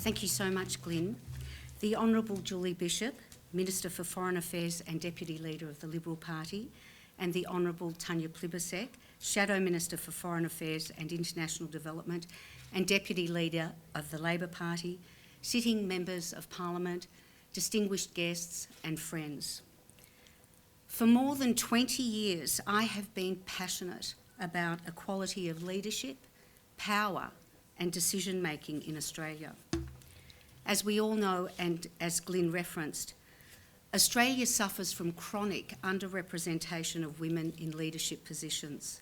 Thank you so much, Glyn. The Honourable Julie Bishop, Minister for Foreign Affairs and Deputy Leader of the Liberal Party, and the Honourable Tanya Plibersek, Shadow Minister for Foreign Affairs and International Development and Deputy Leader of the Labor Party, sitting members of Parliament, distinguished guests and friends. For more than 20 years, I have been passionate about equality of leadership, power and decision-making in Australia. As we all know, and as Glyn referenced, Australia suffers from chronic underrepresentation of women in leadership positions.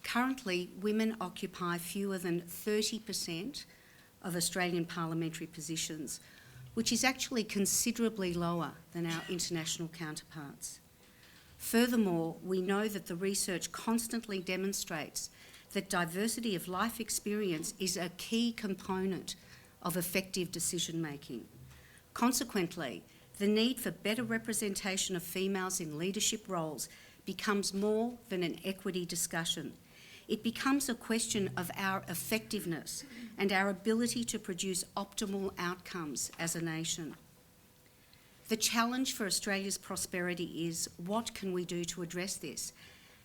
Currently, women occupy fewer than 30% of Australian parliamentary positions, which is actually considerably lower than our international counterparts. Furthermore, we know that the research constantly demonstrates that diversity of life experience is a key component of effective decision-making. Consequently, the need for better representation of females in leadership roles becomes more than an equity discussion. It becomes a question of our effectiveness and our ability to produce optimal outcomes as a nation. The challenge for Australia's prosperity is, what can we do to address this?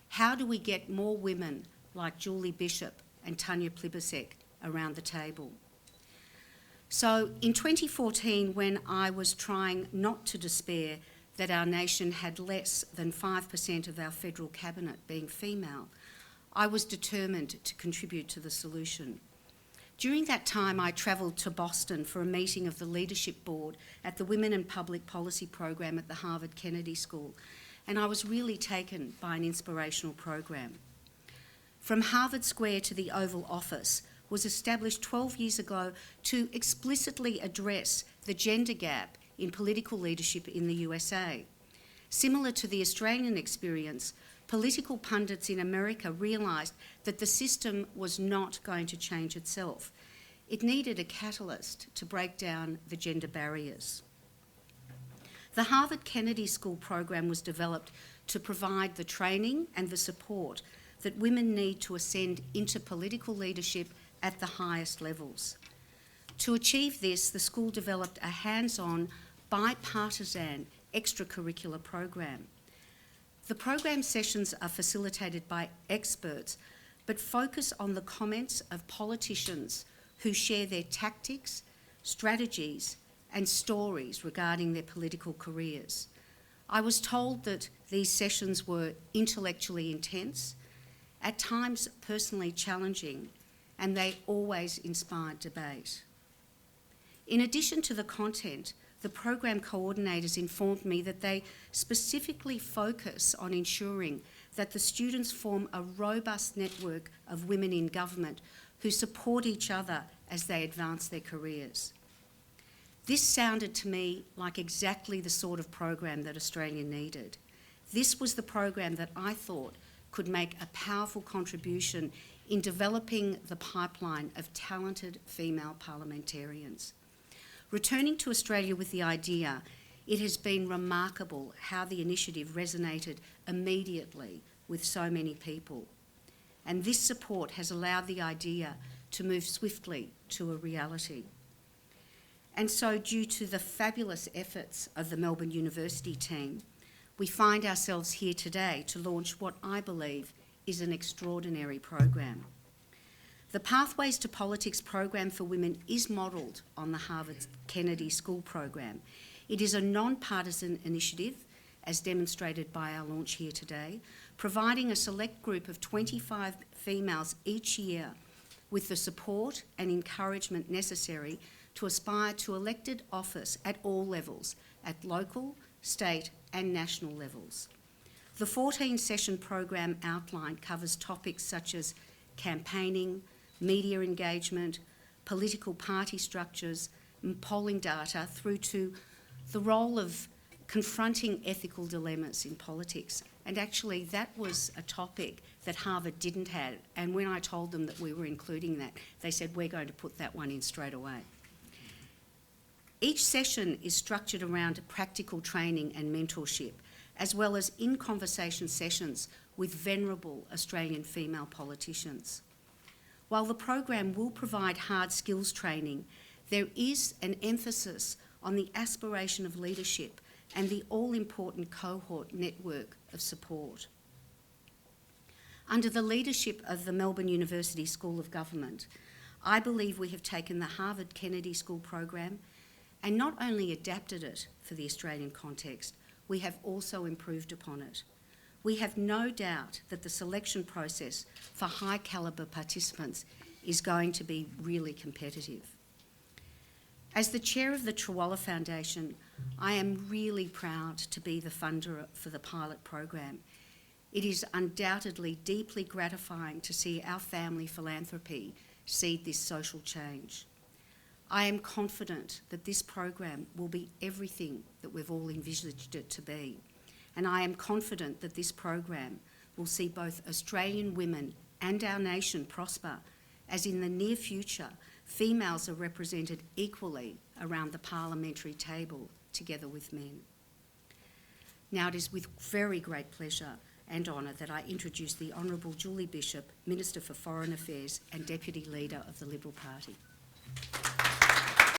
How do we get more women like Julie Bishop and Tanya Plibersek around the table? So in 2014, when I was trying not to despair that our nation had less than 5% of our federal cabinet being female, I was determined to contribute to the solution. During that time, I travelled to Boston for a meeting of the Leadership Board at the Women in Public Policy program at the Harvard Kennedy School, and I was really taken by an inspirational program. From Harvard Square to the Oval Office was established 12 years ago to explicitly address the gender gap in political leadership in the USA. Similar to the Australian experience, political pundits in America realised that the system was not going to change itself. It needed a catalyst to break down the gender barriers. The Harvard Kennedy School program was developed to provide the training and the support that women need to ascend into political leadership at the highest levels. To achieve this, the school developed a hands-on, bipartisan extracurricular program. The program sessions are facilitated by experts, but focus on the comments of politicians who share their tactics, strategies, and stories regarding their political careers. I was told that these sessions were intellectually intense, at times personally challenging, and they always inspired debate. In addition to the content, the program coordinators informed me that they specifically focus on ensuring that the students form a robust network of women in government who support each other as they advance their careers. This sounded to me like exactly the sort of program that Australia needed. This was the program that I thought could make a powerful contribution in developing the pipeline of talented female parliamentarians. Returning to Australia with the idea, it has been remarkable how the initiative resonated immediately with so many people. And this support has allowed the idea to move swiftly to a reality. And so, due to the fabulous efforts of the Melbourne University team, we find ourselves here today to launch what I believe is an extraordinary program. The Pathways to Politics program for women is modelled on the Harvard Kennedy School program. It is a non-partisan initiative, as demonstrated by our launch here today, providing a select group of 25 females each year with the support and encouragement necessary to aspire to elected office at all levels, at local, state and national levels. The 14-session program outline covers topics such as campaigning, media engagement, political party structures, and polling data, through to the role of confronting ethical dilemmas in politics. And actually, that was a topic that Harvard didn't have. And when I told them that we were including that, they said, we're going to put that one in straight away. Each session is structured around practical training and mentorship, as well as in-conversation sessions with venerable Australian female politicians. While the program will provide hard skills training, there is an emphasis on the aspiration of leadership and the all-important cohort network of support. Under the leadership of the Melbourne University School of Government, I believe we have taken the Harvard Kennedy School program and not only adapted it for the Australian context, we have also improved upon it. We have no doubt that the selection process for high calibre participants is going to be really competitive. As the chair of the Trawalla Foundation, I am really proud to be the funder for the pilot program. It is undoubtedly deeply gratifying to see our family philanthropy seed this social change. I am confident that this program will be everything that we've all envisaged it to be, and I am confident that this program will see both Australian women and our nation prosper, as in the near future, females are represented equally around the parliamentary table together with men. Now it is with very great pleasure and honour that I introduce the Honourable Julie Bishop, Minister for Foreign Affairs and Deputy Leader of the Liberal Party.